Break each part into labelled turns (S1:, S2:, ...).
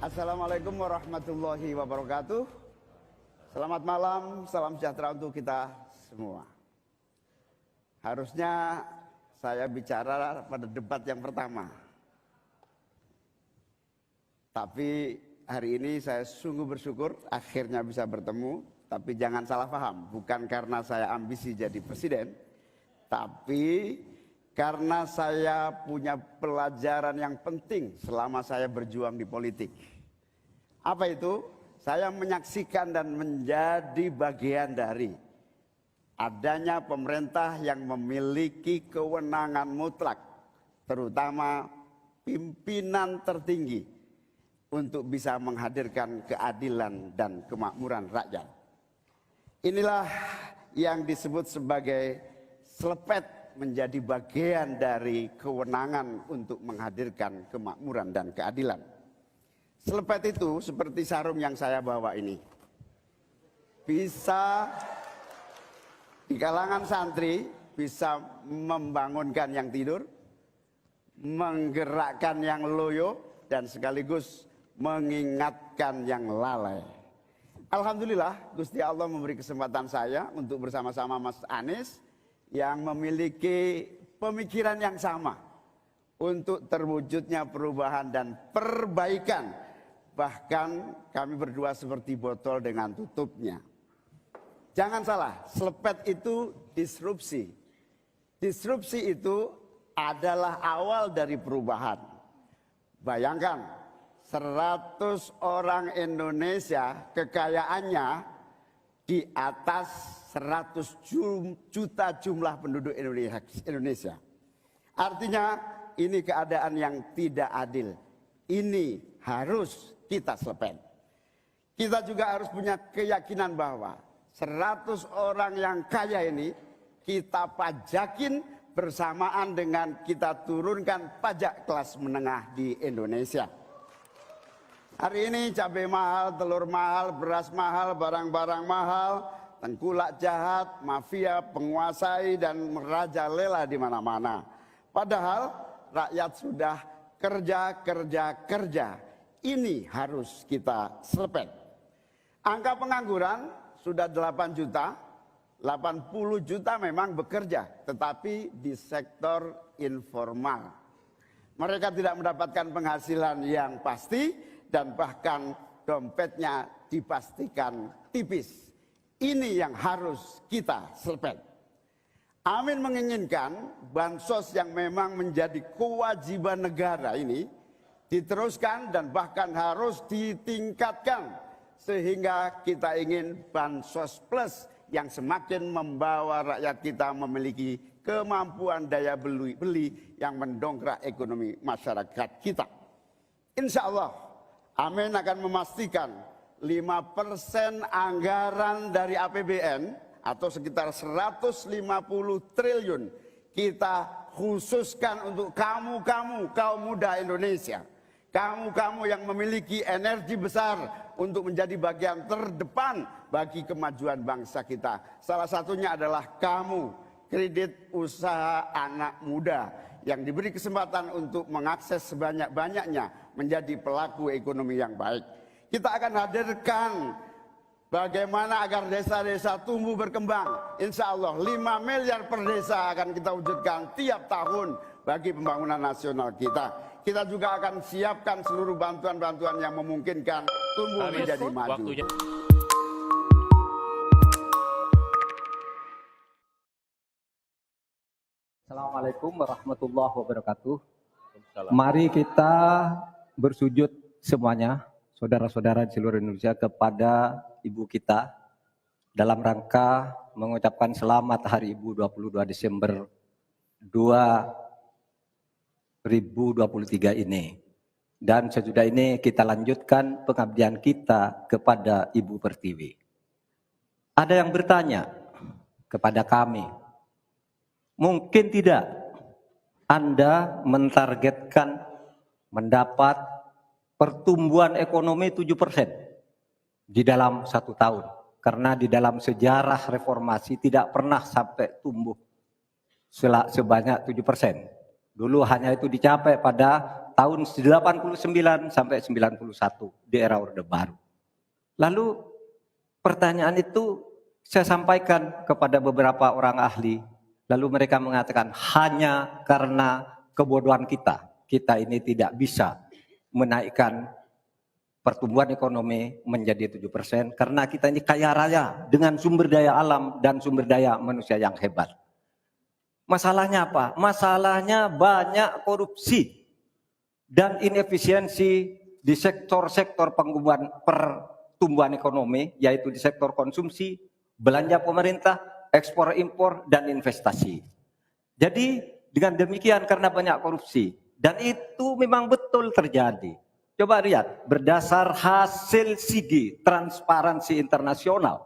S1: Assalamualaikum warahmatullahi wabarakatuh. Selamat malam, salam sejahtera untuk kita semua. Harusnya saya bicara pada debat yang pertama. Tapi hari ini saya sungguh bersyukur akhirnya bisa bertemu. Tapi jangan salah paham, bukan karena saya ambisi jadi presiden, tapi karena saya punya pelajaran yang penting selama saya berjuang di politik. Apa itu? Saya menyaksikan dan menjadi bagian dari adanya pemerintah yang memiliki kewenangan mutlak, terutama pimpinan tertinggi, untuk bisa menghadirkan keadilan dan kemakmuran rakyat. Inilah yang disebut sebagai selepet menjadi bagian dari kewenangan untuk menghadirkan kemakmuran dan keadilan. Selepet itu seperti sarung yang saya bawa ini. Bisa di kalangan santri, bisa membangunkan yang tidur, menggerakkan yang loyo, dan sekaligus mengingatkan yang lalai. Alhamdulillah, Gusti Allah memberi kesempatan saya untuk bersama-sama Mas Anies yang memiliki pemikiran yang sama untuk terwujudnya perubahan dan perbaikan. Bahkan kami berdua seperti botol dengan tutupnya. Jangan salah, selepet itu disrupsi. Disrupsi itu adalah awal dari perubahan. Bayangkan, 100 orang Indonesia kekayaannya di atas 100 juta jumlah penduduk Indonesia. Artinya ini keadaan yang tidak adil. Ini harus kita selepet. Kita juga harus punya keyakinan bahwa 100 orang yang kaya ini kita pajakin bersamaan dengan kita turunkan pajak kelas menengah di Indonesia. Hari ini cabai mahal, telur mahal, beras mahal, barang-barang mahal, tengkulak jahat, mafia penguasai dan merajalela di mana-mana. Padahal rakyat sudah kerja. Ini harus kita selepet. Angka pengangguran sudah 8 juta, 80 juta memang bekerja, tetapi di sektor informal. Mereka tidak mendapatkan penghasilan yang pasti dan bahkan dompetnya dipastikan tipis. Ini yang harus kita selepet. Amin menginginkan bansos yang memang menjadi kewajiban negara ini diteruskan dan bahkan harus ditingkatkan, sehingga kita ingin bansos plus yang semakin membawa rakyat kita memiliki kemampuan daya beli yang mendongkrak ekonomi masyarakat kita. Insya Allah, Amin akan memastikan 5% anggaran dari APBN atau sekitar 150 triliun kita khususkan untuk kamu kaum muda Indonesia. Kamu yang memiliki energi besar untuk menjadi bagian terdepan bagi kemajuan bangsa kita. Salah satunya adalah kamu, kredit usaha anak muda yang diberi kesempatan untuk mengakses sebanyak-banyaknya menjadi pelaku ekonomi yang baik. Kita akan hadirkan bagaimana agar desa-desa tumbuh berkembang. Insya Allah 5 miliar per desa akan kita wujudkan tiap tahun bagi pembangunan nasional kita. Kita juga akan siapkan seluruh bantuan-bantuan yang memungkinkan tumbuh menjadi maju. Waktunya.
S2: Assalamualaikum warahmatullahi wabarakatuh. Mari kita bersujud semuanya, saudara-saudara di seluruh Indonesia, kepada Ibu kita dalam rangka mengucapkan selamat Hari Ibu 22 Desember 2023 ini. Dan sesudah ini kita lanjutkan pengabdian kita kepada Ibu Pertiwi. Ada yang bertanya kepada kami, mungkin tidak Anda mentargetkan mendapat pertumbuhan ekonomi 7% di dalam 1 tahun. Karena di dalam sejarah reformasi tidak pernah sampai tumbuh sebanyak 7%. Dulu hanya itu dicapai pada tahun 89 sampai 91 di era Orde Baru. Lalu pertanyaan itu saya sampaikan kepada beberapa orang ahli, lalu mereka mengatakan hanya karena kebodohan kita ini tidak bisa menaikkan pertumbuhan ekonomi menjadi 7% karena kita ini kaya raya dengan sumber daya alam dan sumber daya manusia yang hebat. Masalahnya apa? Masalahnya banyak korupsi dan inefisiensi di sektor-sektor pertumbuhan ekonomi, yaitu di sektor konsumsi, belanja pemerintah, ekspor impor, dan investasi. Jadi dengan demikian karena banyak korupsi, dan itu memang betul terjadi. Coba lihat, berdasar hasil SIGI, Transparansi Internasional,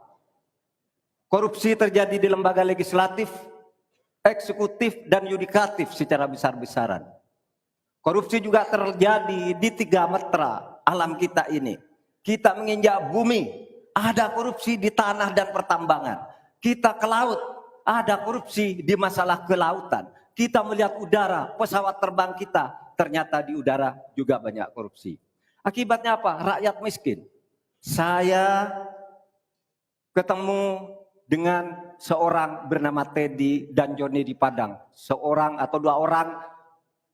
S2: korupsi terjadi di lembaga legislatif, eksekutif, dan yudikatif secara besar-besaran. Korupsi juga terjadi di 3 metra alam kita ini. Kita menginjak bumi, ada korupsi di tanah dan pertambangan. Kita ke laut, ada korupsi di masalah kelautan. Kita melihat udara, pesawat terbang kita, ternyata di udara juga banyak korupsi. Akibatnya apa? Rakyat miskin. Saya ketemu dengan seorang bernama Teddy dan Joni di Padang. Seorang atau 2 orang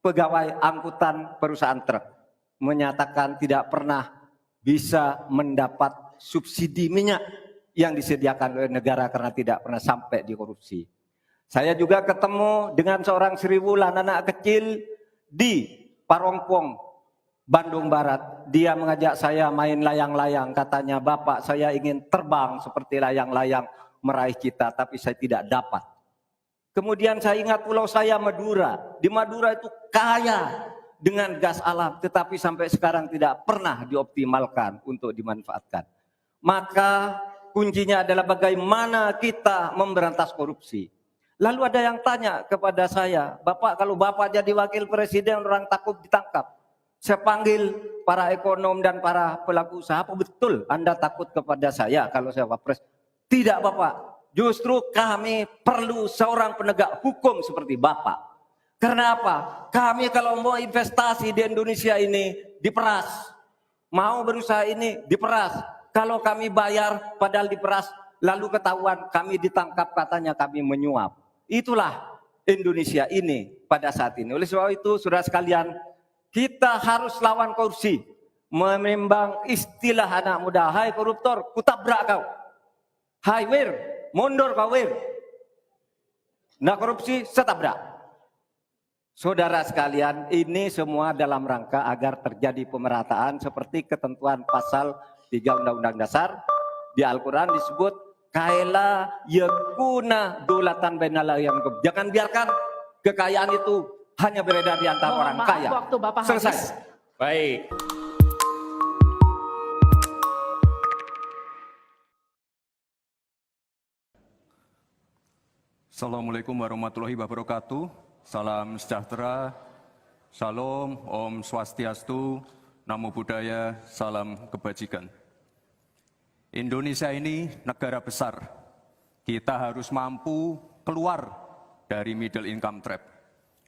S2: pegawai angkutan perusahaan truk menyatakan tidak pernah bisa mendapat subsidi minyak yang disediakan oleh negara karena tidak pernah sampai di korupsi. Saya juga ketemu dengan seorang Sri Wulan, anak kecil di Parongpong, Bandung Barat. Dia mengajak saya main layang-layang. Katanya, "Bapak, saya ingin terbang seperti layang-layang meraih cita, tapi saya tidak dapat." Kemudian saya ingat pulau saya Madura. Di Madura itu kaya dengan gas alam, tetapi sampai sekarang tidak pernah dioptimalkan untuk dimanfaatkan. Maka kuncinya adalah bagaimana kita memberantas korupsi. Lalu ada yang tanya kepada saya, "Bapak, kalau Bapak jadi wakil presiden orang takut ditangkap." Saya panggil para ekonom dan para pelaku usaha, "Apa betul Anda takut kepada saya kalau saya wapres?" "Tidak, Bapak. Justru kami perlu seorang penegak hukum seperti Bapak. Karena apa? Kami kalau mau investasi di Indonesia ini diperas. Mau berusaha ini diperas. Kalau kami bayar padahal diperas, lalu ketahuan kami ditangkap katanya kami menyuap." Itulah Indonesia ini pada saat ini. Oleh sebab itu, saudara sekalian, kita harus lawan korupsi. Menimbang istilah anak muda, "Hai koruptor, kutabrak kau. Hai wir, mundur kau wir. Nah korupsi, setabrak." Saudara sekalian, ini semua dalam rangka agar terjadi pemerataan seperti ketentuan pasal 3 Undang-Undang Dasar. Di Al-Quran disebut, "Kaila yakuna dulatan bainal yang." Jangan biarkan kekayaan itu hanya beredar di antara orang kaya.
S3: Waktu Bapak
S2: selesai.
S3: habis.
S2: Baik.
S4: Assalamualaikum warahmatullahi wabarakatuh. Salam sejahtera, Shalom, Om Swastiastu, Namo Buddhaya, salam kebajikan. Indonesia ini negara besar. Kita harus mampu keluar dari middle income trap.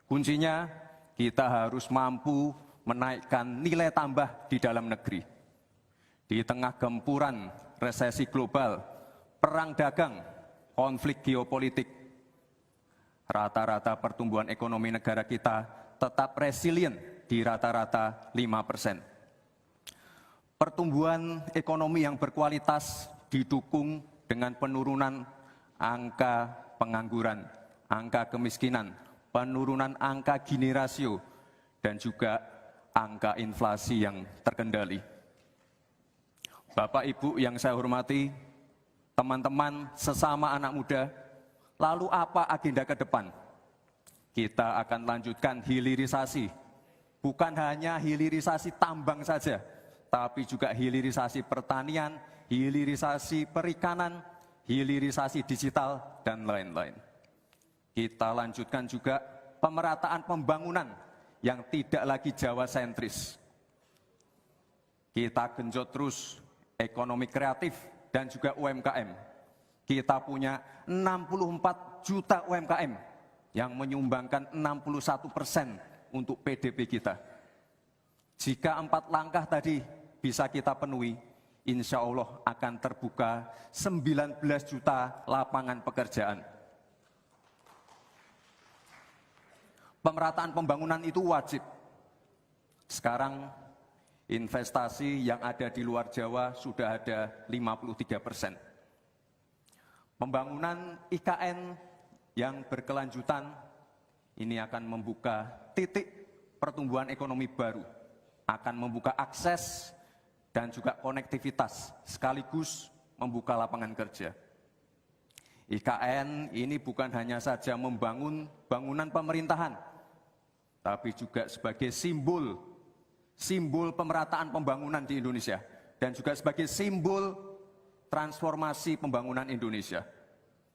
S4: Kuncinya kita harus mampu menaikkan nilai tambah di dalam negeri. Di tengah gempuran resesi global, perang dagang, konflik geopolitik, rata-rata pertumbuhan ekonomi negara kita tetap resilient di rata-rata 5%. Pertumbuhan ekonomi yang berkualitas didukung dengan penurunan angka pengangguran, angka kemiskinan, penurunan angka Gini rasio, dan juga angka inflasi yang terkendali. Bapak Ibu yang saya hormati, teman-teman sesama anak muda, lalu apa agenda ke depan? Kita akan lanjutkan hilirisasi, bukan hanya hilirisasi tambang saja, tapi juga hilirisasi pertanian, hilirisasi perikanan, hilirisasi digital, dan lain-lain. Kita lanjutkan juga pemerataan pembangunan yang tidak lagi Jawa sentris. Kita genjot terus ekonomi kreatif dan juga UMKM. Kita punya 64 juta UMKM yang menyumbangkan 61% untuk PDB kita. Jika 4 langkah tadi bisa kita penuhi, insya Allah akan terbuka 19 juta lapangan pekerjaan. Pemerataan pembangunan itu wajib. Sekarang investasi yang ada di luar Jawa sudah ada 53%. Pembangunan IKN yang berkelanjutan ini akan membuka titik pertumbuhan ekonomi baru, akan membuka akses dan juga konektivitas, sekaligus membuka lapangan kerja. IKN ini bukan hanya saja membangun bangunan pemerintahan, tapi juga sebagai simbol pemerataan pembangunan di Indonesia, dan juga sebagai simbol transformasi pembangunan Indonesia.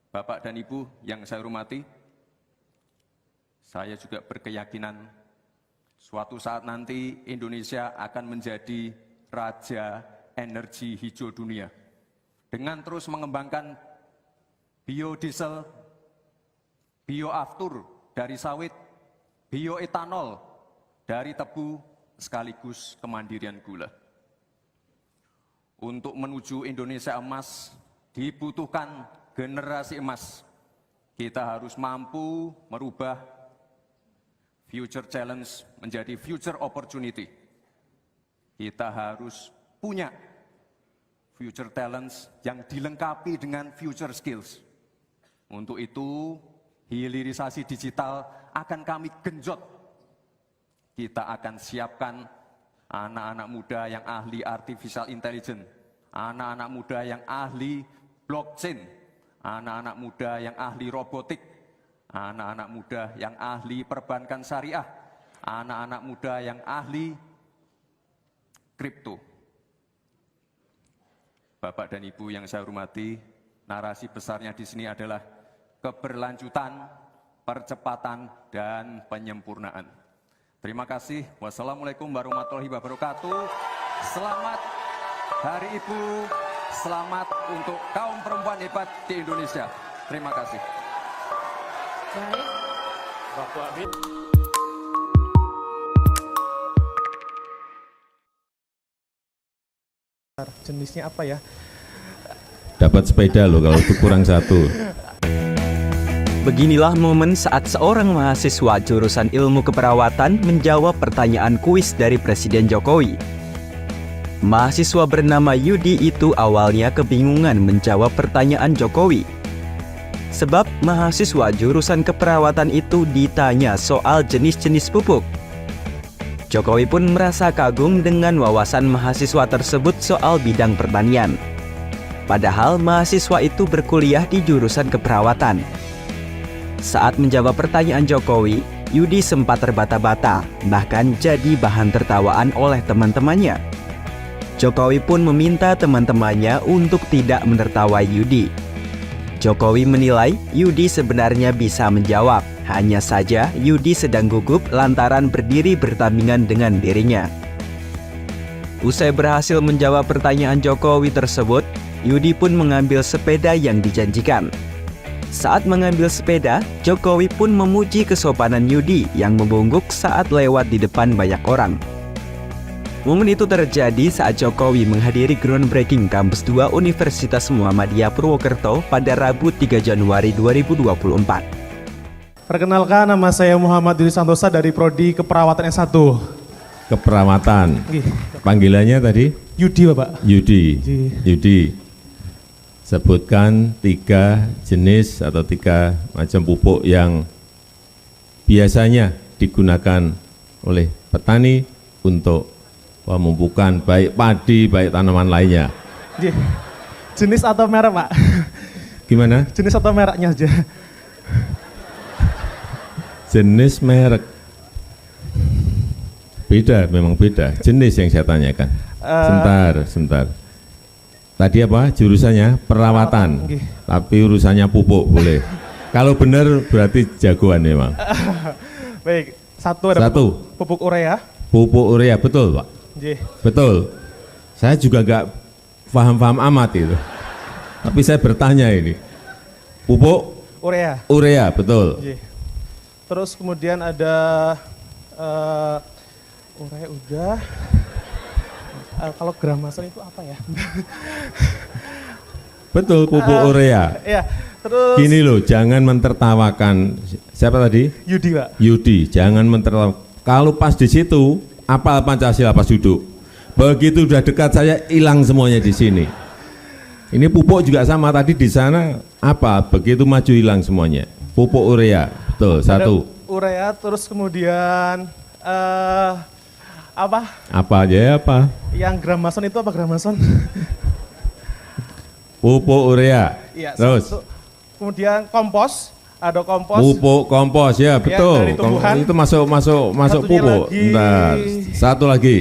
S4: Bapak dan Ibu yang saya hormati, saya juga berkeyakinan suatu saat nanti Indonesia akan menjadi raja energi hijau dunia dengan terus mengembangkan biodiesel, bioaftur dari sawit, bioetanol dari tebu, sekaligus kemandirian gula. Untuk menuju Indonesia emas dibutuhkan generasi emas. Kita harus mampu merubah future challenge menjadi future opportunity. Kita harus punya future talents yang dilengkapi dengan future skills. Untuk itu, hilirisasi digital akan kami genjot. Kita akan siapkan anak-anak muda yang ahli artificial intelligence, anak-anak muda yang ahli blockchain, anak-anak muda yang ahli robotik, anak-anak muda yang ahli perbankan syariah, anak-anak muda yang ahli kripto. Bapak dan Ibu yang saya hormati, narasi besarnya di sini adalah keberlanjutan, percepatan, dan penyempurnaan. Terima kasih. Wassalamualaikum warahmatullahi wabarakatuh. Selamat Hari Ibu, selamat untuk kaum perempuan hebat di Indonesia. Terima kasih.
S3: Baik. Bapak Abid.
S5: Jenisnya apa ya?
S6: Dapat sepeda loh kalau kurang satu.
S7: Beginilah momen saat seorang mahasiswa jurusan ilmu keperawatan menjawab pertanyaan kuis dari Presiden Jokowi. Mahasiswa bernama Yudi itu awalnya kebingungan menjawab pertanyaan Jokowi. Sebab mahasiswa jurusan keperawatan itu ditanya soal jenis-jenis pupuk. Jokowi pun merasa kagum dengan wawasan mahasiswa tersebut soal bidang pertanian. Padahal mahasiswa itu berkuliah di jurusan keperawatan. Saat menjawab pertanyaan Jokowi, Yudi sempat terbata-bata, bahkan jadi bahan tertawaan oleh teman-temannya. Jokowi pun meminta teman-temannya untuk tidak menertawai Yudi. Jokowi menilai Yudi sebenarnya bisa menjawab, hanya saja Yudi sedang gugup lantaran berdiri bertandingan dengan dirinya. Usai berhasil menjawab pertanyaan Jokowi tersebut, Yudi pun mengambil sepeda yang dijanjikan. Saat mengambil sepeda, Jokowi pun memuji kesopanan Yudi yang membungkuk saat lewat di depan banyak orang. Momen itu terjadi saat Jokowi menghadiri groundbreaking Kampus 2 Universitas Muhammadiyah Purwokerto pada Rabu 3 Januari 2024.
S5: Perkenalkan, nama saya Muhammad Yudi Santosa dari Prodi Keperawatan S1.
S6: Keperawatan.
S5: Oke.
S6: Panggilannya tadi?
S5: Yudi, Bapak.
S6: Yudi. Sebutkan 3 jenis atau 3 macam pupuk yang biasanya digunakan oleh petani untuk pemupukan baik padi, baik tanaman lainnya.
S5: Jenis atau merek, Pak?
S6: Gimana?
S5: Jenis atau mereknya aja.
S6: Jenis merek. Beda, memang beda. Jenis yang saya tanyakan. Sebentar. Tadi apa jurusannya? Perawatan. Tapi urusannya pupuk boleh. Kalau benar berarti jagoan memang.
S5: Baik, satu ada pupuk urea.
S6: Pupuk urea, betul Pak? Betul. Saya juga nggak paham-paham amat itu. Tapi saya bertanya ini. Pupuk? Urea, betul.
S5: Terus kemudian ada Urea udah. Kalau gramason itu apa ya?
S6: Betul, pupuk urea.
S5: Iya, terus
S6: Gini loh, jangan mentertawakan. Siapa tadi?
S5: Yudi, Pak.
S6: Yudi, jangan mentertawakan. Kalau pas di situ, apal Pancasila pas duduk. Begitu udah dekat saya, hilang semuanya di sini. Ini pupuk juga sama, tadi di sana apa? Begitu maju hilang semuanya. Pupuk urea, betul, satu.
S5: Urea, terus kemudian apa?
S6: Apa aja ya, apa?
S5: Yang gramason itu apa gramason?
S6: Pupuk urea.
S5: Iya,
S6: Terus
S5: kemudian kompos, ada kompos.
S6: pupuk kompos ya, betul.
S5: dari tumbuhan.
S6: Itu masuk
S5: Satunya
S6: pupuk.
S5: lagi-
S6: Bentar, satu lagi.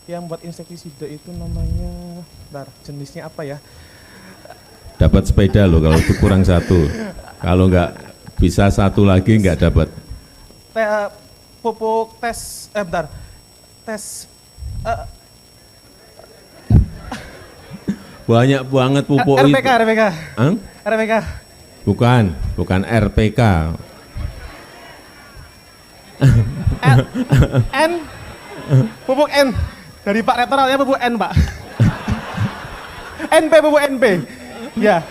S5: Yang buat insektisida itu namanya, bentar, jenisnya apa ya?
S6: Dapat sepeda loh kalau itu kurang satu. Kalau nggak bisa satu lagi nggak dapat.
S5: Pupuk tes, bentar, tes,
S6: Banyak banget pupuk itu.
S5: RPK.
S6: Hah?
S5: RPK.
S6: Bukan RPK.
S5: N, pupuk N. Dari Pak Rektoralnya pupuk N, Pak. NP, pupuk NP. Ya.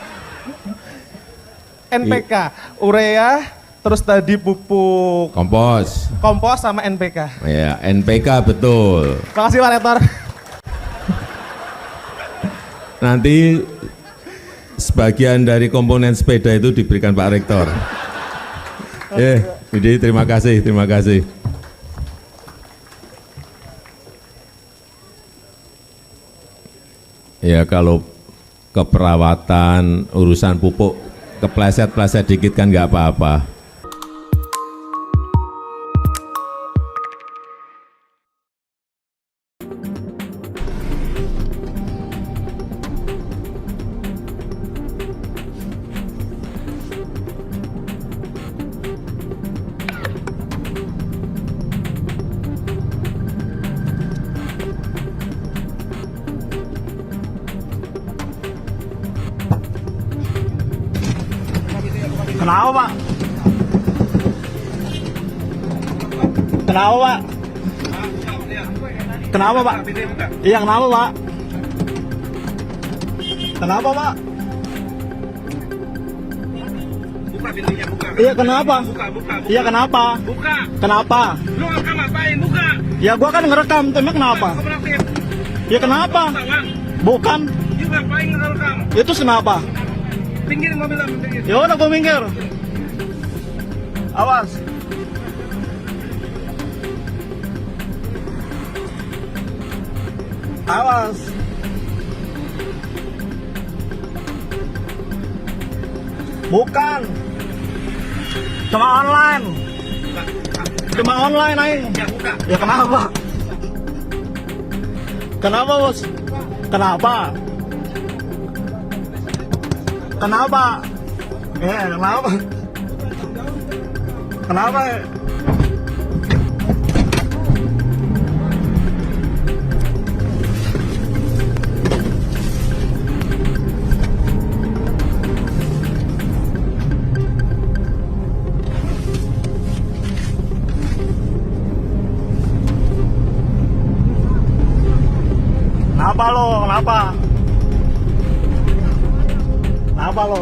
S5: NPK, urea, terus tadi pupuk
S6: Kompos.
S5: kompos sama NPK.
S6: Ya, NPK betul.
S5: Makasih Pak Rektor.
S6: Nanti sebagian dari komponen sepeda itu diberikan Pak Rektor. Jadi terima kasih, terima kasih. Ya kalau keperawatan, urusan pupuk, kepleset-pleset dikit kan nggak apa-apa.
S8: Kenapa, Pak? Kenapa, Pak? Kenapa, Pak? Iya, kenapa, Pak? Kenapa, Pak?
S9: Buka pintunya, buka.
S8: Iya, kenapa?
S9: Buka.
S8: Iya, kenapa?
S9: Buka.
S8: Kenapa?
S9: Lu ngerekam apain? Buka.
S8: Ya, gua kan ngerekam, tapi kenapa?
S9: Kamu aktif.
S8: Ya, kenapa?
S9: Bawang.
S8: Bukan.
S9: You ngapain ngerekam?
S8: Itu kenapa?
S9: Pinggirin mobil kamu, pinggir.
S8: Ya udah, gua minggir. Awas. Awas. Bukan. Cuma online. Cuma online, Aing.
S9: Ya, buka.
S8: Ya kenapa? Kenapa, Bos? Kenapa? Kenapa? Kenapa? Kenapa? Kenapa lo? Kenapa? Kenapa lo?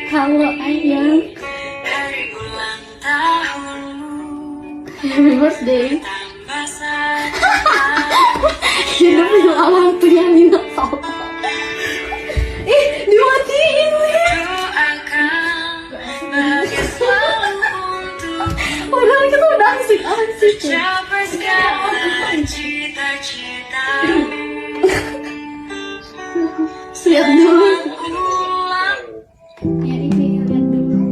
S10: Halo Ayang. Happy birthday. Hidup di alam punya minat tau. Dimatiin padahal kita udah asik-asik. Lihat dulu. Ya ini lihat dulu.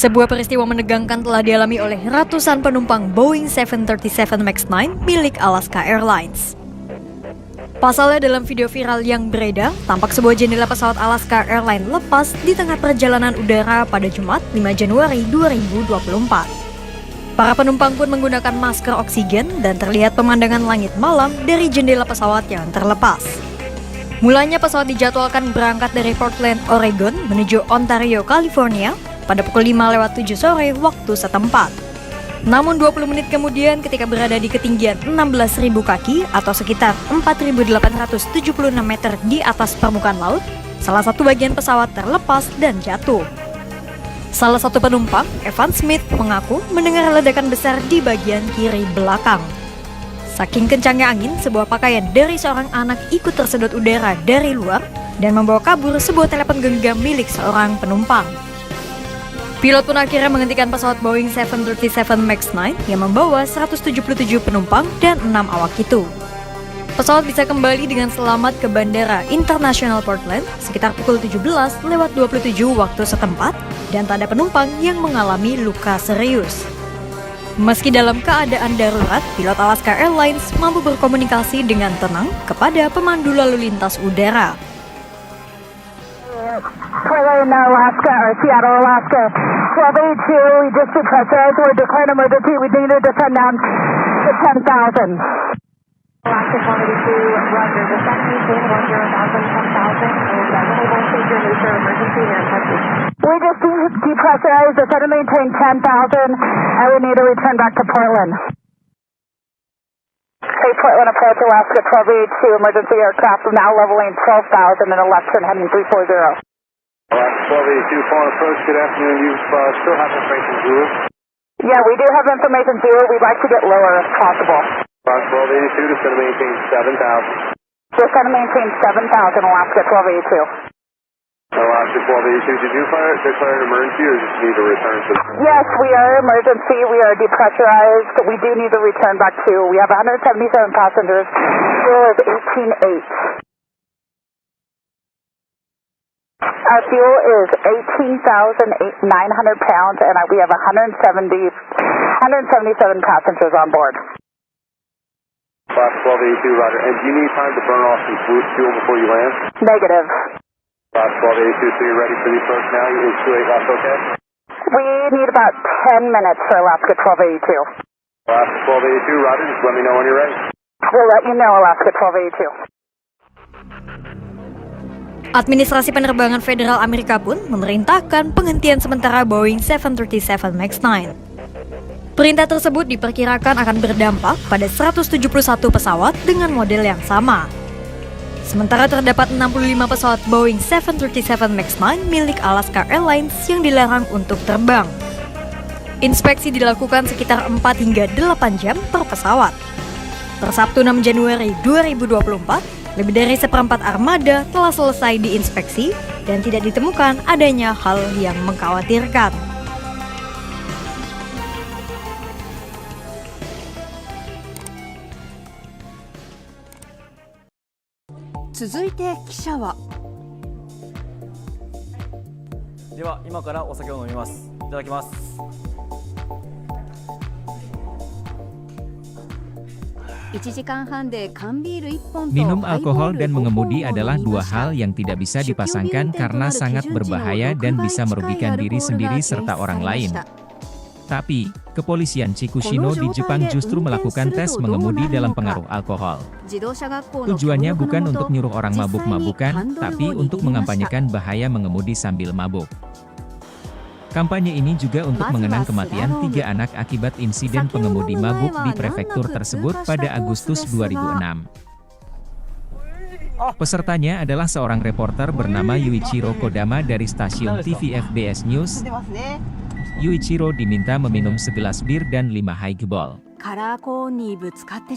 S11: Sebuah peristiwa menegangkan telah dialami oleh ratusan penumpang Boeing 737 MAX 9 milik Alaska Airlines. Pasalnya dalam video viral yang beredar, tampak sebuah jendela pesawat Alaska Airlines lepas di tengah perjalanan udara pada Jumat 5 Januari 2024. Para penumpang pun menggunakan masker oksigen dan terlihat pemandangan langit malam dari jendela pesawat yang terlepas. Mulanya pesawat dijadwalkan berangkat dari Portland, Oregon menuju Ontario, California pada pukul 5:07 sore waktu setempat. Namun 20 menit kemudian ketika berada di ketinggian 16.000 kaki atau sekitar 4.876 meter di atas permukaan laut, salah satu bagian pesawat terlepas dan jatuh. Salah satu penumpang, Evan Smith, mengaku mendengar ledakan besar di bagian kiri belakang. Saking kencangnya angin, sebuah pakaian dari seorang anak ikut tersedot udara dari luar dan membawa kabur sebuah telepon genggam milik seorang penumpang. Pilot pun akhirnya menghentikan pesawat Boeing 737 MAX 9 yang membawa 177 penumpang dan 6 awak itu. Pesawat bisa kembali dengan selamat ke Bandara Internasional Portland sekitar pukul 17:27 waktu setempat dan tak ada penumpang yang mengalami luka serius. Meski dalam keadaan darurat, pilot Alaska Airlines mampu berkomunikasi dengan tenang kepada pemandu lalu lintas udara.
S12: Alaska, or Seattle, Alaska. 1282, we just depressurized, we're declaring emergency, we need to descend down to 10,000. Alaska 1282, roger, descend maintain 10,000, 10,000, and we won't take your laser emergency here in Texas. We just depressurized, descend and maintain 10,000, and we need to return back to Portland. Hey, Portland approach, Alaska 1282, emergency aircraft, now leveling 12,000 and a left turn heading 340.
S13: Alaska 1282, phone approach, good afternoon. You still have information zero?
S12: Yeah, we do have information zero. We'd like to get lower if possible.
S13: Alaska 1282, descend and maintain 7,000.
S12: Descend and maintain 7,000, Alaska 1282.
S13: Alaska 1282, did you declare an emergency or just need to return to?
S12: Yes, we are emergency. We are depressurized. We do need to return back to. We have 177 passengers. Fuel is 18.8. Our fuel is 18,900 pounds, and we have 177 passengers on board.
S13: Alaska 1282, roger. And do you need time to burn off some fuel before you land?
S12: Negative.
S13: Alaska 1282, so you're ready for the approach now? Is 28 left okay?
S12: We need about 10 minutes for Alaska 1282.
S13: Alaska 1282, roger. Just let me know when you're ready.
S12: We'll let you know, Alaska 1282.
S11: Administrasi Penerbangan Federal Amerika pun memerintahkan penghentian sementara Boeing 737 MAX 9. Perintah tersebut diperkirakan akan berdampak pada 171 pesawat dengan model yang sama. Sementara terdapat 65 pesawat Boeing 737 MAX 9 milik Alaska Airlines yang dilarang untuk terbang. Inspeksi dilakukan sekitar 4 hingga 8 jam per pesawat. Per Sabtu 6 Januari 2024, lebih dari seperempat armada telah selesai diinspeksi dan tidak ditemukan adanya hal yang mengkhawatirkan.
S14: Minum alkohol dan mengemudi adalah dua hal yang tidak bisa dipasangkan karena sangat berbahaya dan bisa merugikan diri sendiri serta orang lain. Tapi, kepolisian Chikushino di Jepang justru melakukan tes mengemudi dalam pengaruh alkohol. Tujuannya bukan untuk nyuruh orang mabuk-mabukan, tapi untuk mengampanyekan bahaya mengemudi sambil mabuk. Kampanye ini juga untuk mengenang kematian 3 anak akibat insiden pengemudi mabuk di prefektur tersebut pada Agustus 2006. Pesertanya adalah seorang reporter bernama Yuichiro Kodama dari stasiun TV FBS News. Yuichiro diminta meminum segelas bir dan 5 highball.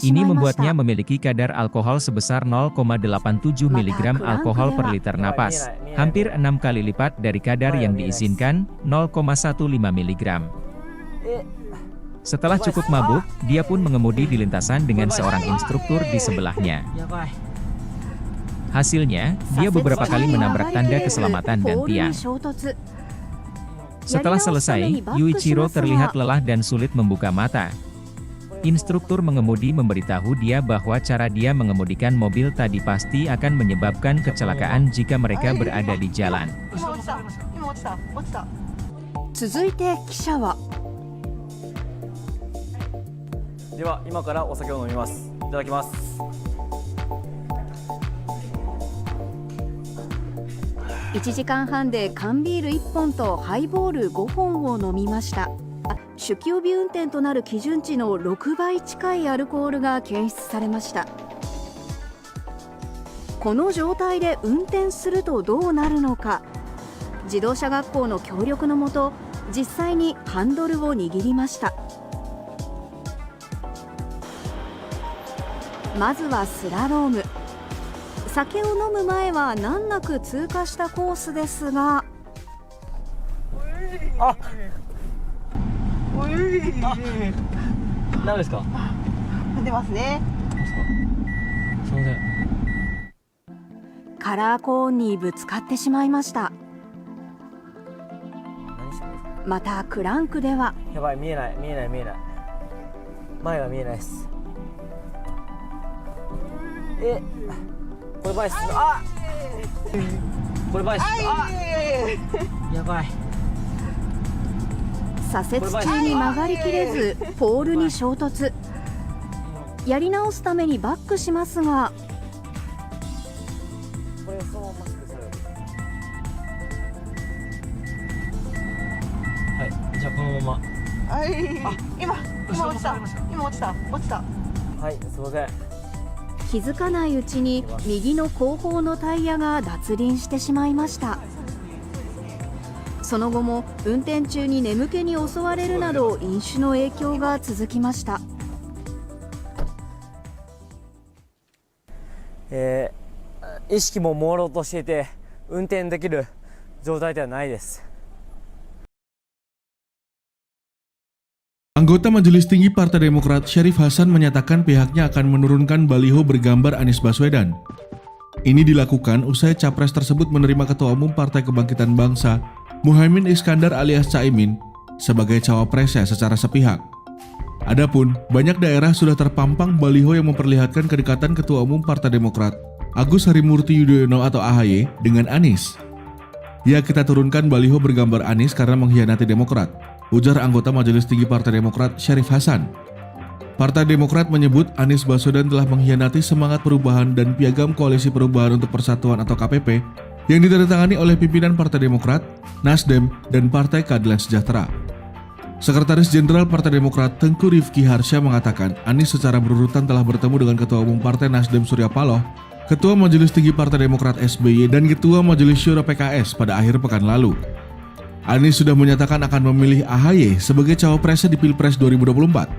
S14: Ini membuatnya memiliki kadar alkohol sebesar 0,87 mg alkohol per liter napas, hampir 6 kali lipat dari kadar yang diizinkan, 0,15 mg. Setelah cukup mabuk, dia pun mengemudi di lintasan dengan seorang instruktur di sebelahnya. Hasilnya, dia beberapa kali menabrak tanda keselamatan dan tiang. Setelah selesai, Yuichiro terlihat lelah dan sulit membuka mata. Instruktur mengemudi memberitahu dia bahwa cara dia mengemudikan mobil tadi pasti akan menyebabkan kecelakaan jika mereka berada di jalan.
S15: 前が見えないです。これ前です。あ、これ前です。あ、やばい。
S16: 左折中に曲がりきれずポールに衝突。やり直すためにバックしますが、
S15: これそのままマスクされる。はい、じゃあこのまま。はい。あ、今落ちた。今落ちた。はい、すみません。
S16: 気づかないうちに右の後方のタイヤが脱輪してしまいました。その後も運転中に眠気に襲われるなど飲酒の影響が続きました。
S15: 意識も朦朧としていて運転できる状態ではないです。
S17: Anggota Majelis Tinggi Partai Demokrat Syarif Hasan menyatakan pihaknya akan menurunkan baliho bergambar Anies Baswedan. Ini dilakukan usai capres tersebut menerima Ketua Umum Partai Kebangkitan Bangsa Muhaimin Iskandar alias Caimin sebagai cawapresnya secara sepihak. Adapun banyak daerah sudah terpampang baliho yang memperlihatkan kedekatan Ketua Umum Partai Demokrat Agus Harimurti Yudhoyono atau AHY dengan Anies. Ya, kita turunkan baliho bergambar Anies karena mengkhianati Demokrat, ujar anggota Majelis Tinggi Partai Demokrat Syarif Hasan. Partai Demokrat menyebut Anies Baswedan telah mengkhianati semangat perubahan dan piagam Koalisi Perubahan untuk Persatuan atau KPP yang ditandatangani oleh pimpinan Partai Demokrat, Nasdem, dan Partai Keadilan Sejahtera. Sekretaris Jenderal Partai Demokrat Tengku Rifki Harsha mengatakan Anies secara berurutan telah bertemu dengan Ketua Umum Partai Nasdem Surya Paloh, Ketua Majelis Tinggi Partai Demokrat SBY, dan Ketua Majelis Syuro PKS pada akhir pekan lalu. Anies sudah menyatakan akan memilih AHY sebagai cawapresnya di Pilpres 2024.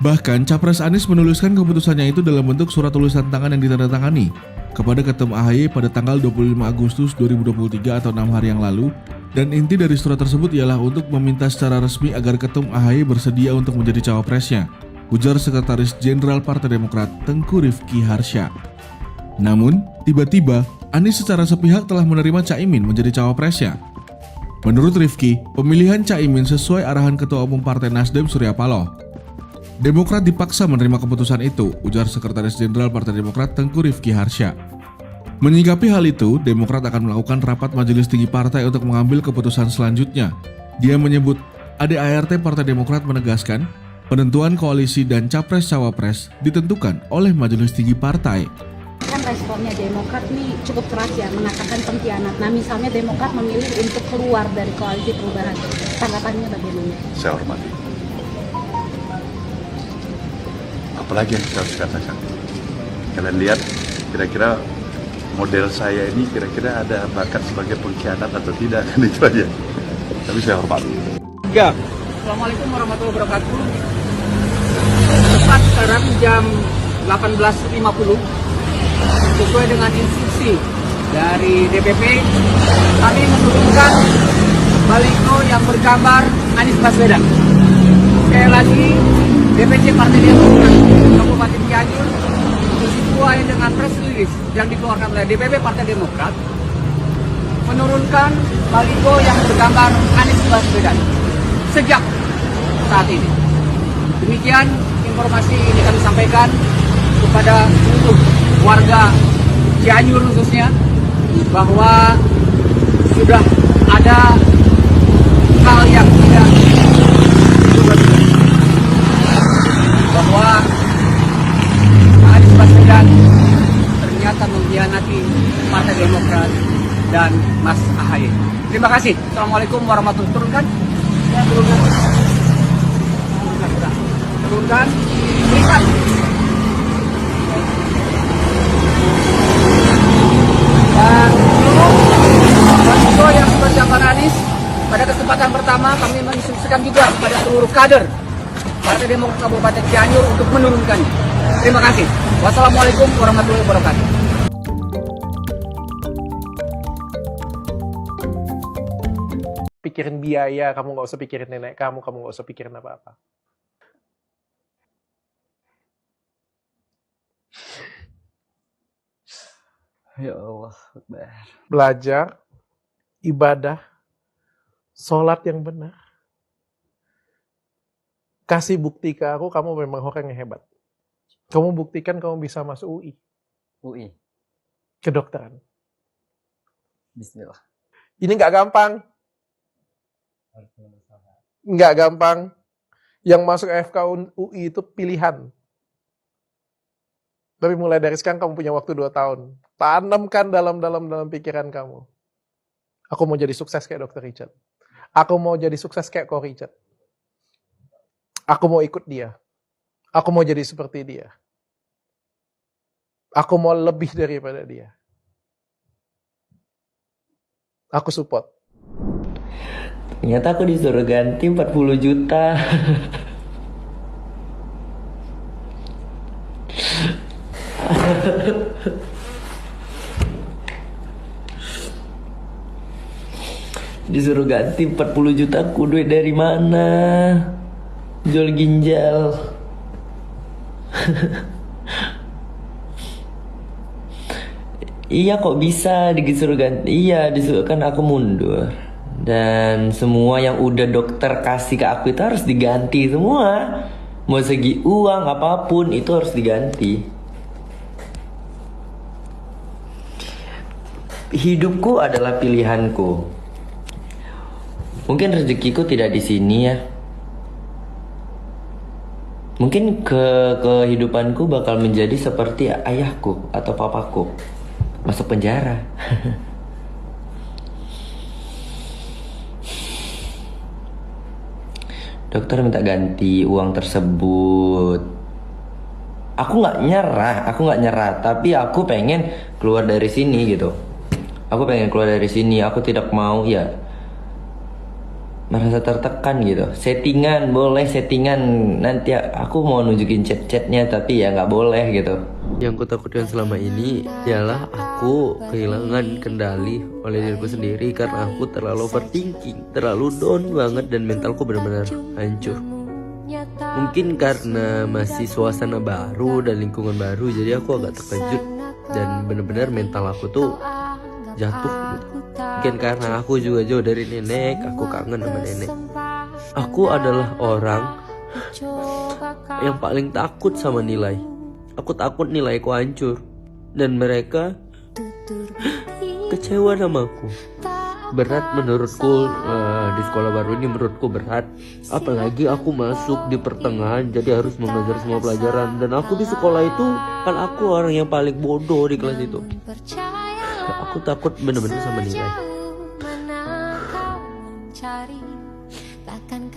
S17: Bahkan, Capres Anies menuliskan keputusannya itu dalam bentuk surat tulisan tangan yang ditandatangani kepada Ketum AHY pada tanggal 25 Agustus 2023 atau 6 hari yang lalu, dan inti dari surat tersebut ialah untuk meminta secara resmi agar Ketum AHY bersedia untuk menjadi cawapresnya, ujar Sekretaris Jenderal Partai Demokrat Tengku Rifki Harsha. Namun, tiba-tiba Anies secara sepihak telah menerima Caimin menjadi cawapresnya. Menurut Rifki, pemilihan Caimin sesuai arahan Ketua Umum Partai Nasdem Surya Paloh. Demokrat dipaksa menerima keputusan itu, ujar Sekretaris Jenderal Partai Demokrat Tengku Rifki Harsha. Menyikapi hal itu, Demokrat akan melakukan rapat Majelis Tinggi Partai untuk mengambil keputusan selanjutnya. Dia menyebut, ADART Partai Demokrat menegaskan, penentuan koalisi dan capres-cawapres ditentukan oleh Majelis Tinggi Partai.
S18: Kan responnya Demokrat nih cukup keras ya, mengatakan pengkhianat. Nah, misalnya Demokrat memilih untuk keluar dari Koalisi Perubahan, tanggapannya bagaimana?
S19: Saya hormati. Apalagi yang saya harus katakan? Kalian lihat, kira-kira model saya ini kira-kira ada bakat sebagai pengkhianat atau tidak, kan itu aja. Tapi saya hormati.
S20: Ya. Assalamualaikum warahmatullahi wabarakatuh. Tepat sekarang jam 18.50. Sesuai dengan instruksi dari DPP, kami menurunkan baliho yang bergambar Anies Baswedan. Sekali lagi, DPC Partai Demokrat Kabupaten Cianjur sesuai dengan press release yang dikeluarkan oleh DPP Partai Demokrat menurunkan baliho yang bergambar Anies Baswedan sejak saat ini. Demikian informasi ini kami sampaikan kepada seluruh warga Cianjur khususnya bahwa sudah ada hal yang tidak bahwa Anies Baswedan ternyata mengkhianati Partai Demokrat dan Mas AHY. Terima kasih. Assalamualaikum warahmatullahi wabarakatuh. Ya, turunkan, berikan. Dan seluruh yang berjangkauan Anies, pada kesempatan pertama kami menginstruksikan juga kepada seluruh kader Partai Demokrat Kabupaten Cianjur untuk menurunkannya. Terima kasih. Wassalamualaikum warahmatullahi wabarakatuh.
S3: Pikirin biaya, kamu nggak usah pikirin nenek kamu nggak usah pikirin apa-apa.
S15: Ya Allah.
S3: Belajar, ibadah, sholat yang benar. Kasih bukti ke aku, kamu memang orang yang hebat. Kamu buktikan kamu bisa masuk UI.
S15: UI.
S3: Kedokteran.
S15: Bismillah.
S3: Ini nggak gampang. Nggak gampang. Yang masuk FK UI itu pilihan. Tapi mulai dari sekarang kamu punya waktu 2 tahun. Tanamkan dalam pikiran kamu. Aku mau jadi sukses kayak Dr. Richard. Aku mau jadi sukses kayak Ko Richard. Aku mau ikut dia. Aku mau jadi seperti dia. Aku mau lebih daripada dia. Aku support.
S15: Ternyata aku disuruh ganti 40 juta. Disuruh ganti 40 juta, aku duit dari mana? Jual ginjal. Iya kok bisa disuruh ganti? Iya disuruh, kan aku mundur. Dan semua yang udah dokter kasih ke aku itu harus diganti semua. Mau segi uang apapun itu harus diganti. Hidupku adalah pilihanku. Mungkin rezekiku tidak di sini ya. Mungkin kehidupanku bakal menjadi seperti ayahku atau papaku, masuk penjara. Dokter minta ganti uang tersebut. Aku nggak nyerah, tapi aku pengen keluar dari sini gitu. Aku pengen keluar dari sini. Aku tidak mau ya merasa tertekan gitu. Settingan boleh, settingan nanti aku mau nunjukin chat-chatnya, tapi ya nggak boleh gitu. Yang ku takutkan selama ini ialah aku kehilangan kendali oleh diriku sendiri karena aku terlalu overthinking, terlalu down banget dan mentalku benar-benar hancur. Mungkin karena masih suasana baru dan lingkungan baru, jadi aku agak terkejut dan benar-benar mental aku tuh jatuh gitu. Mungkin karena aku juga jauh dari nenek, aku kangen sama nenek. Aku adalah orang yang paling takut sama nilai. Aku takut nilaiku hancur dan mereka kecewa sama aku. Berat menurutku di sekolah baru ini, menurutku berat. Apalagi aku masuk di pertengahan, jadi harus mengajar semua pelajaran. Dan aku di sekolah itu kan aku orang yang paling bodoh di kelas itu. Aku takut bener-bener sama nilai.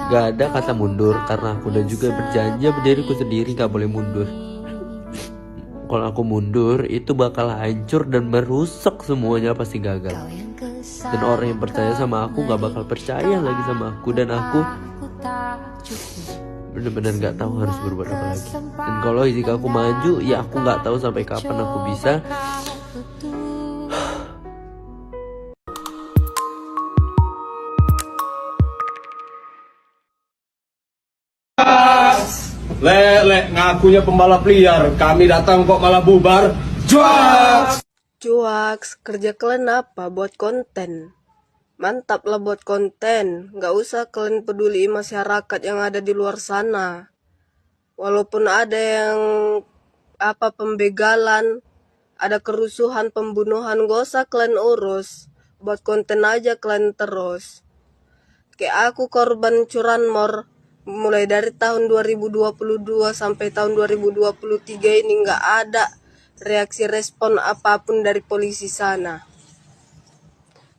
S15: Gak ada kata mundur karena aku udah juga berjanji sama diriku sendiri gak boleh mundur. Kalau aku mundur itu bakal hancur dan merusak semuanya, pasti gagal. Dan orang yang percaya sama aku gak bakal percaya lagi sama aku. Dan aku bener-bener gak tahu harus berbuat apa lagi. Dan kalau jika aku maju, ya aku gak tahu sampai kapan aku bisa.
S9: Lek, ngakunya pembalap liar. Kami datang kok malah bubar.
S21: Cuaks, kerja kalian apa? Buat konten. Mantap lah buat konten. Gak usah kalian peduli masyarakat yang ada di luar sana. Walaupun ada yang pembegalan, ada kerusuhan, pembunuhan, gak usah kalian urus. Buat konten aja kalian terus. Kayak aku korban curanmor. Mulai dari tahun 2022 sampai tahun 2023 ini nggak ada reaksi respon apapun dari polisi sana.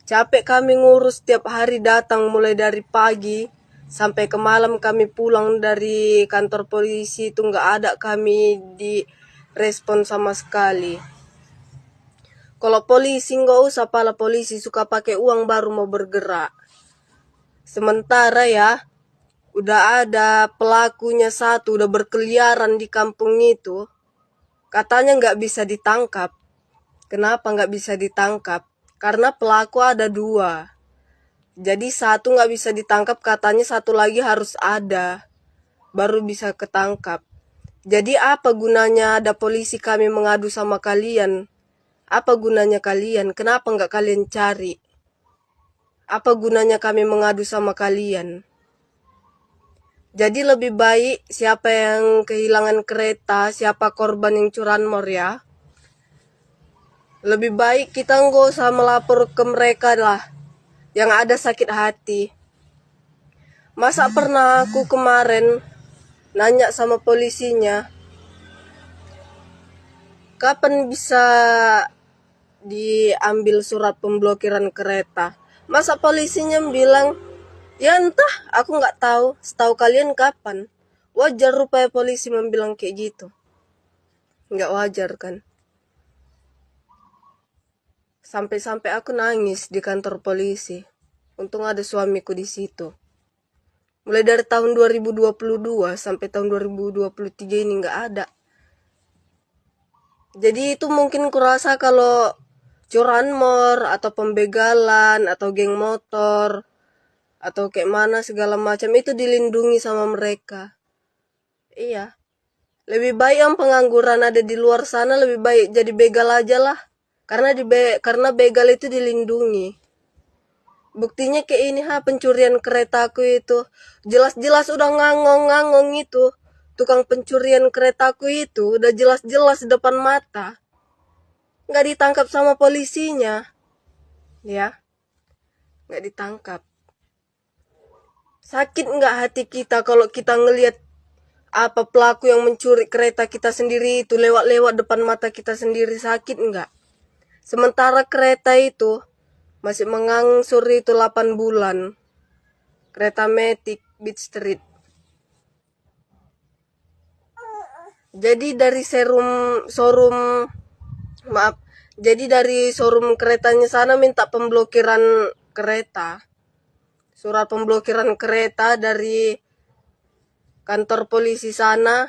S21: Capek kami ngurus tiap hari, datang mulai dari pagi sampai ke malam kami pulang dari kantor polisi itu nggak ada kami di respon sama sekali. Kalau polisi nggak usah, pala polisi suka pakai uang baru mau bergerak. Sementara ya udah ada pelakunya satu, udah berkeliaran di kampung itu. Katanya nggak bisa ditangkap. Kenapa nggak bisa ditangkap? Karena pelaku ada 2. Jadi satu nggak bisa ditangkap, katanya satu lagi harus ada, baru bisa ketangkap. Jadi apa gunanya ada polisi kami mengadu sama kalian? Apa gunanya kalian? Kenapa nggak kalian cari? Apa gunanya kami mengadu sama kalian? Jadi lebih baik siapa yang kehilangan kereta, siapa korban yang curanmor ya. Lebih baik kita nggak usah melapor ke mereka lah, yang ada sakit hati. Masa pernah aku kemarin nanya sama polisinya, kapan bisa diambil surat pemblokiran kereta? Masa polisinya bilang, ya entah, aku nggak tahu. Setahu kalian kapan? Wajar rupanya polisi membilang kayak gitu. Nggak wajar kan? Sampai-sampai aku nangis di kantor polisi. Untung ada suamiku di situ. Mulai dari tahun 2022 sampai tahun 2023 ini nggak ada. Jadi itu mungkin kurasa kalau curanmor atau pembegalan atau geng motor atau kayak mana segala macam itu dilindungi sama mereka. Iya. Lebih baik yang pengangguran ada di luar sana, lebih baik jadi begal aja lah. Karena begal itu dilindungi. Buktinya kayak ini pencurian keretaku itu. Jelas-jelas udah ngangong-ngangong itu. Tukang pencurian keretaku itu udah jelas-jelas di depan mata. Nggak ditangkap sama polisinya. Ya. Nggak ditangkap. Sakit nggak hati kita kalau kita ngelihat apa pelaku yang mencuri kereta kita sendiri itu lewat-lewat depan mata kita sendiri, sakit nggak? Sementara kereta itu masih mengangsur itu 8 bulan. Kereta Matic Beat Street. Jadi dari showroom keretanya sana minta pemblokiran kereta. Surat pemblokiran kereta dari kantor polisi sana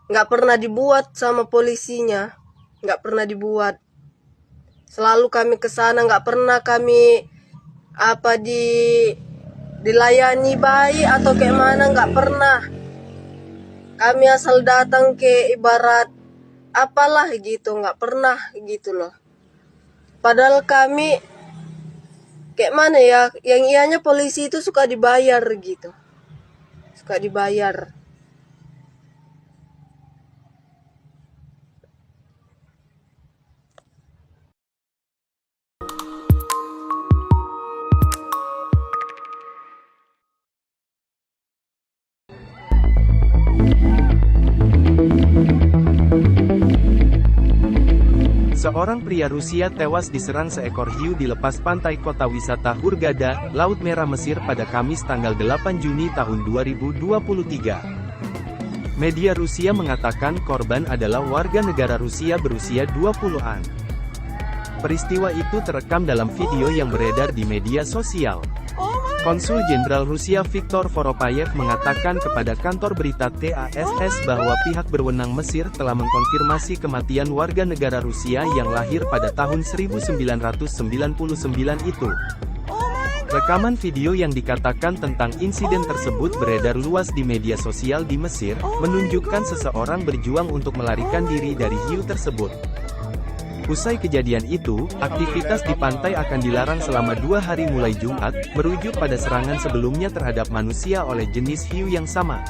S21: nggak pernah dibuat sama polisinya. Nggak pernah dibuat. Selalu kami ke sana, nggak pernah kami dilayani baik atau kayak mana, nggak pernah. Kami asal datang ke ibarat apalah gitu, nggak pernah gitu loh. Padahal kami kayak mana ya, yang ianya polisi itu suka dibayar gitu, suka dibayar.
S1: Seorang pria Rusia tewas diserang seekor hiu di lepas pantai kota wisata Hurghada, Laut Merah Mesir pada Kamis tanggal 8 Juni tahun 2023. Media Rusia mengatakan korban adalah warga negara Rusia berusia 20-an. Peristiwa itu terekam dalam video yang beredar di media sosial. Konsul Jenderal Rusia Viktor Voropayev mengatakan kepada kantor berita TASS bahwa pihak berwenang Mesir telah mengkonfirmasi kematian warga negara Rusia yang lahir pada tahun 1999 itu. Rekaman video yang dikatakan tentang insiden tersebut beredar luas di media sosial di Mesir, menunjukkan seseorang berjuang untuk melarikan diri dari hiu tersebut. Usai kejadian itu, aktivitas di pantai akan dilarang selama 2 hari mulai Jumat, merujuk pada serangan sebelumnya terhadap manusia oleh jenis hiu yang sama.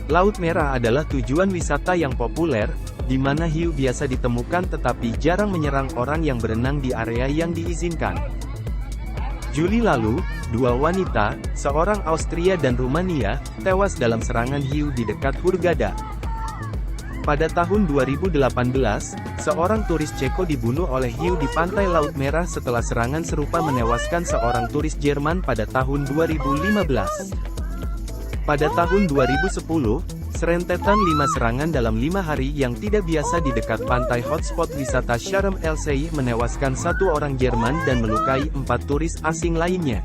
S1: Laut Merah adalah tujuan wisata yang populer, di mana hiu biasa ditemukan tetapi jarang menyerang orang yang berenang di area yang diizinkan. Juli lalu, 2 wanita, seorang Austria dan Rumania, tewas dalam serangan hiu di dekat Hurghada. Pada tahun 2018, seorang turis Ceko dibunuh oleh hiu di pantai Laut Merah setelah serangan serupa menewaskan seorang turis Jerman pada tahun 2015. Pada tahun 2010, serentetan 5 serangan dalam 5 hari yang tidak biasa di dekat pantai hotspot wisata Sharm el-Sheikh menewaskan 1 orang Jerman dan melukai 4 turis asing lainnya.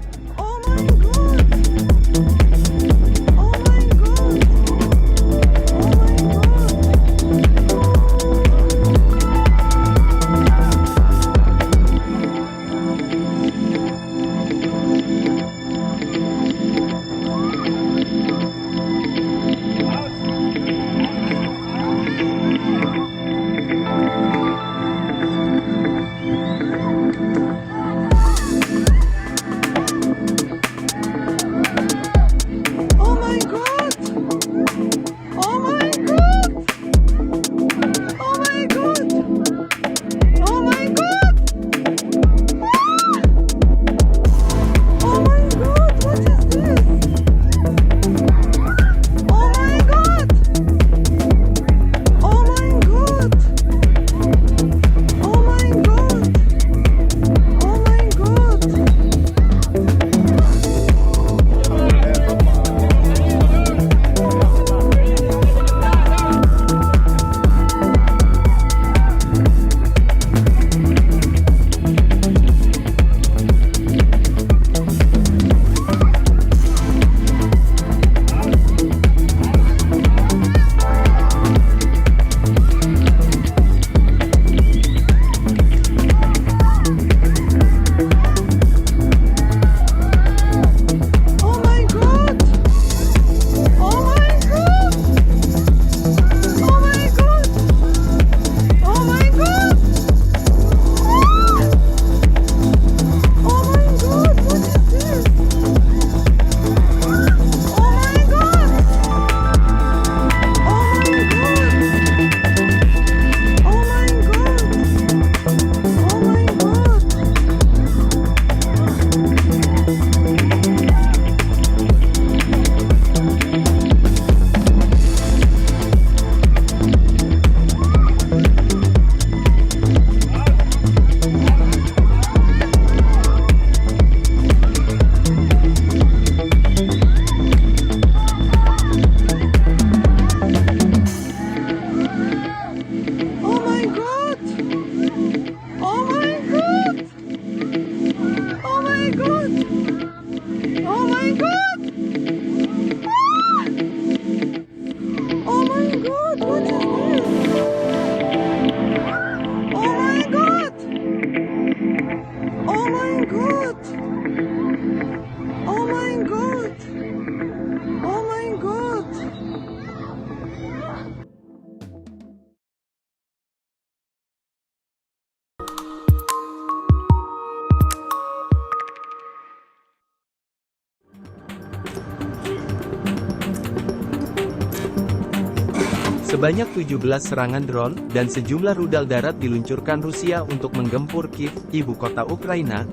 S1: Sebanyak 17 serangan drone dan sejumlah rudal darat diluncurkan Rusia untuk menggempur Kiev, ibu kota Ukraina.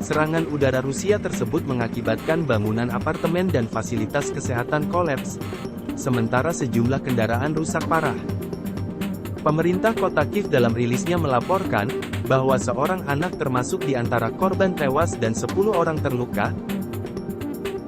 S1: Serangan udara Rusia tersebut mengakibatkan bangunan apartemen dan fasilitas kesehatan kolaps, sementara sejumlah kendaraan rusak parah. Pemerintah kota Kiev dalam rilisnya melaporkan bahwa seorang anak termasuk di antara korban tewas dan 10 orang terluka.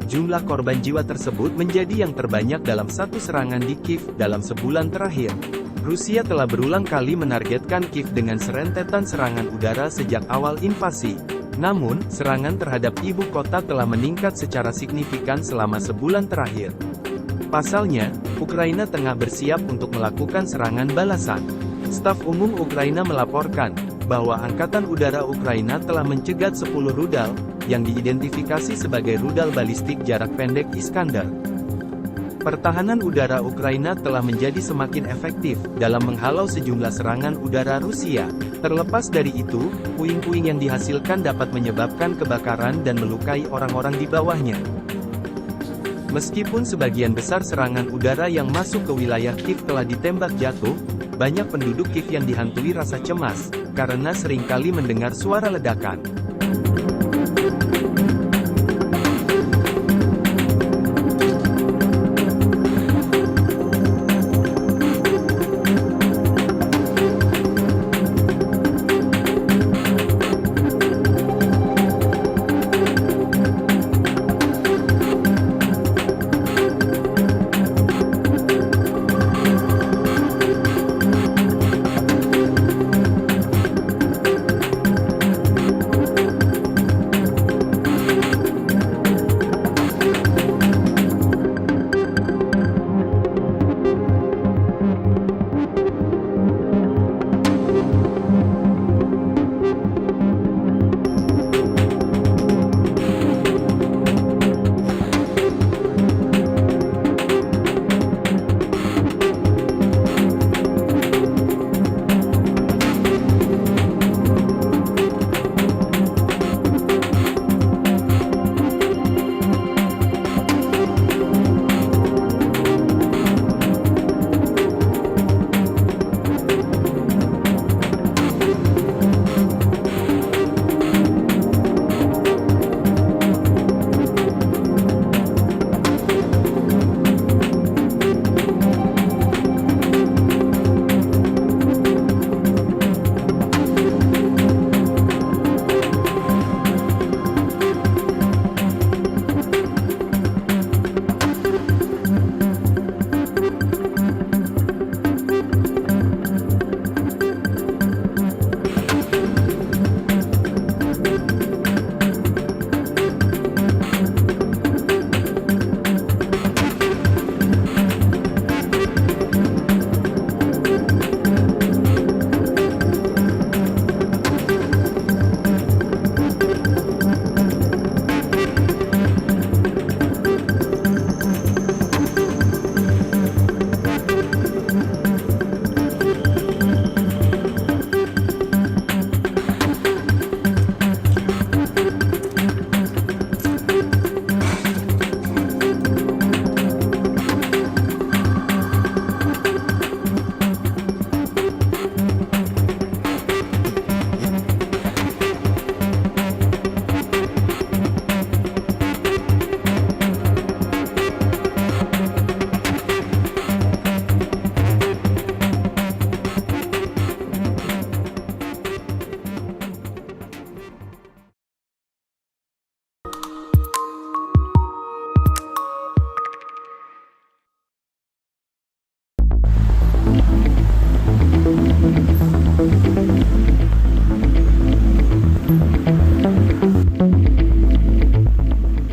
S1: Jumlah korban jiwa tersebut menjadi yang terbanyak dalam satu serangan di Kiev dalam sebulan terakhir. Rusia telah berulang kali menargetkan Kiev dengan serentetan serangan udara sejak awal invasi. Namun, serangan terhadap ibu kota telah meningkat secara signifikan selama sebulan terakhir. Pasalnya, Ukraina tengah bersiap untuk melakukan serangan balasan. Staf Umum Ukraina melaporkan bahwa Angkatan Udara Ukraina telah mencegat 10 rudal yang diidentifikasi sebagai rudal balistik jarak pendek Iskander. Pertahanan udara Ukraina telah menjadi semakin efektif dalam menghalau sejumlah serangan udara Rusia. Terlepas dari itu, puing-puing yang dihasilkan dapat menyebabkan kebakaran dan melukai orang-orang di bawahnya. Meskipun sebagian besar serangan udara yang masuk ke wilayah Kiev telah ditembak jatuh, banyak penduduk Kiev yang dihantui rasa cemas, karena seringkali mendengar suara ledakan.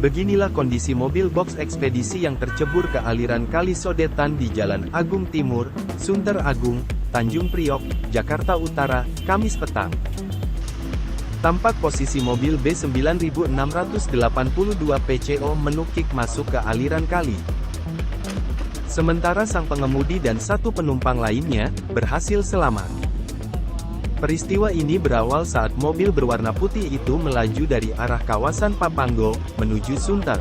S1: Beginilah kondisi mobil box ekspedisi yang tercebur ke aliran Kali Sodetan di Jalan Agung Timur, Sunter Agung, Tanjung Priok, Jakarta Utara, Kamis petang. Tampak posisi mobil B9682 PCO menukik masuk ke aliran kali. Sementara sang pengemudi dan satu penumpang lainnya berhasil selamat. Peristiwa ini berawal saat mobil berwarna putih itu melaju dari arah kawasan Papanggo menuju Sunter.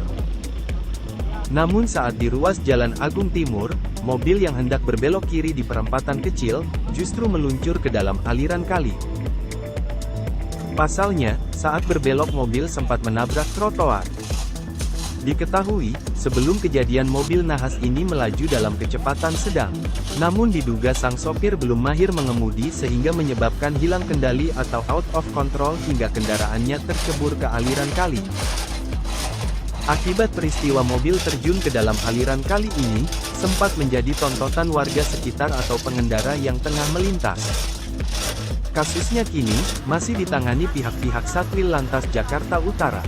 S1: Namun saat di ruas Jalan Agung Timur, mobil yang hendak berbelok kiri di perempatan kecil, justru meluncur ke dalam aliran kali. Pasalnya, saat berbelok mobil sempat menabrak trotoar. Diketahui, sebelum kejadian mobil nahas ini melaju dalam kecepatan sedang. Namun diduga sang sopir belum mahir mengemudi sehingga menyebabkan hilang kendali atau out of control hingga kendaraannya tercebur ke aliran kali. Akibat peristiwa mobil terjun ke dalam aliran kali ini, sempat menjadi tontonan warga sekitar atau pengendara yang tengah melintas. Kasusnya kini, masih ditangani pihak-pihak Satwil Lantas Jakarta Utara.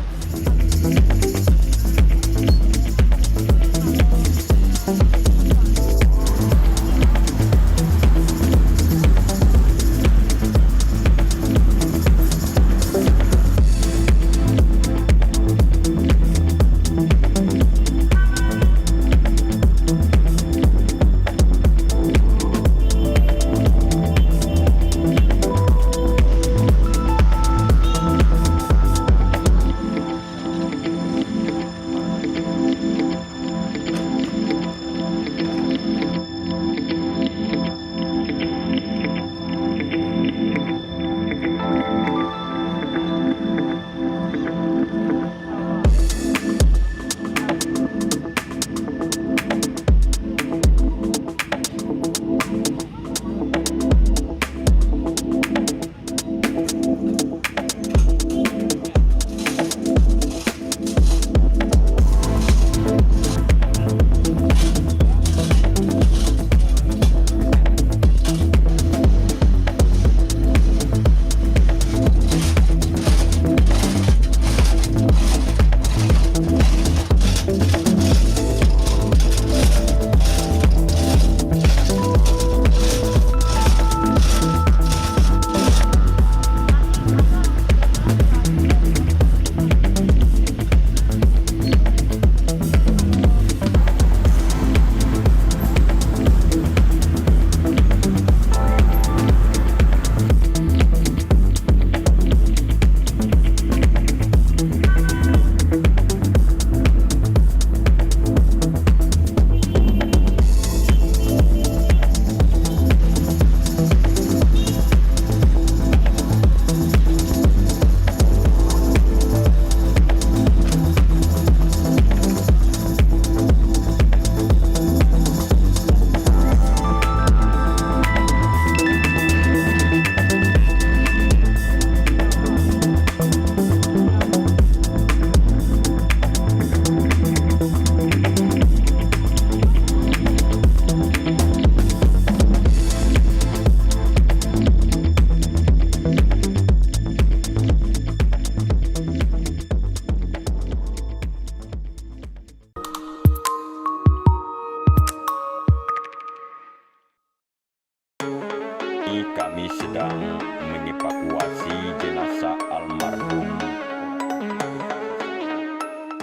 S2: Kami sedang mengevakuasi jenazah almarhum.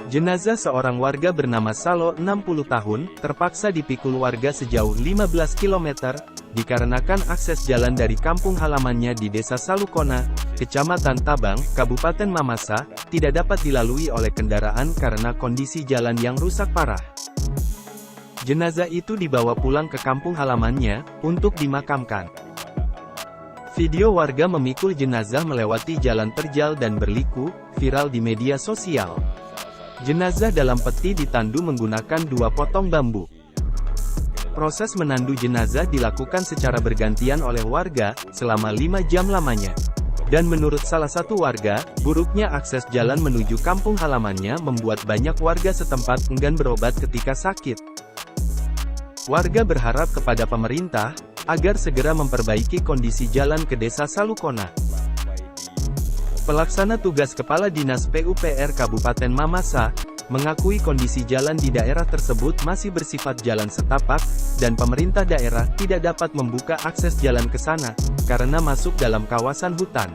S1: Jenazah seorang warga bernama Salo, 60 tahun, terpaksa dipikul warga sejauh 15 km, dikarenakan akses jalan dari kampung halamannya di Desa Salukona, Kecamatan Tabang, Kabupaten Mamasa, tidak dapat dilalui oleh kendaraan karena kondisi jalan yang rusak parah. Jenazah itu dibawa pulang ke kampung halamannya, untuk dimakamkan. Video warga memikul jenazah melewati jalan terjal dan berliku, viral di media sosial. Jenazah dalam peti ditandu menggunakan 2 potong bambu. Proses menandu jenazah dilakukan secara bergantian oleh warga, selama 5 jam lamanya. Dan menurut salah satu warga, buruknya akses jalan menuju kampung halamannya membuat banyak warga setempat enggan berobat ketika sakit. Warga berharap kepada pemerintah, agar segera memperbaiki kondisi jalan ke Desa Salukona. Pelaksana tugas Kepala Dinas PUPR Kabupaten Mamasa, mengakui kondisi jalan di daerah tersebut masih bersifat jalan setapak, dan pemerintah daerah tidak dapat membuka akses jalan ke sana, karena masuk dalam kawasan hutan.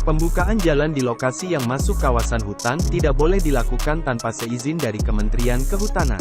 S1: Pembukaan jalan di lokasi yang masuk kawasan hutan tidak boleh dilakukan tanpa seizin dari Kementerian Kehutanan.